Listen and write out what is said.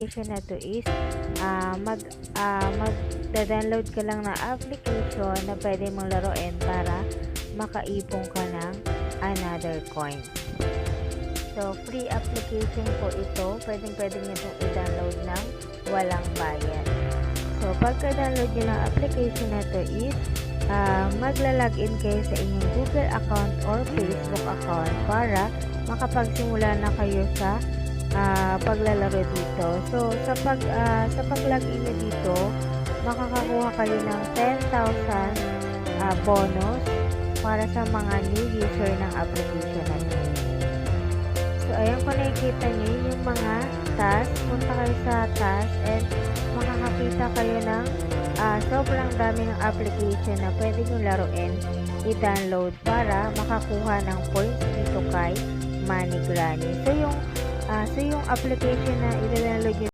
application na to is magda-download ka lang na application na pwede mong laruin para makaipon ka ng another coin. So, free application po ito. Pwede nyo itong i-download ng walang bayad. So, pagka-download nyo ng application na to is magla-login kayo sa inyong Google account or Facebook account para makapagsimula na kayo sa paglalaro dito. So, sa pag-login nyo dito, makakakuha kayo ng 10,000 bonus para sa mga new user ng application na ito. So, ayan, kung nakikita nyo yung mga task, punta kayo sa task and makakakita kayo ng sobrang dami ng application na pwede nyo laruin, i-download para makakuha ng points dito kay Money Granny. So, yung application na i-download nyo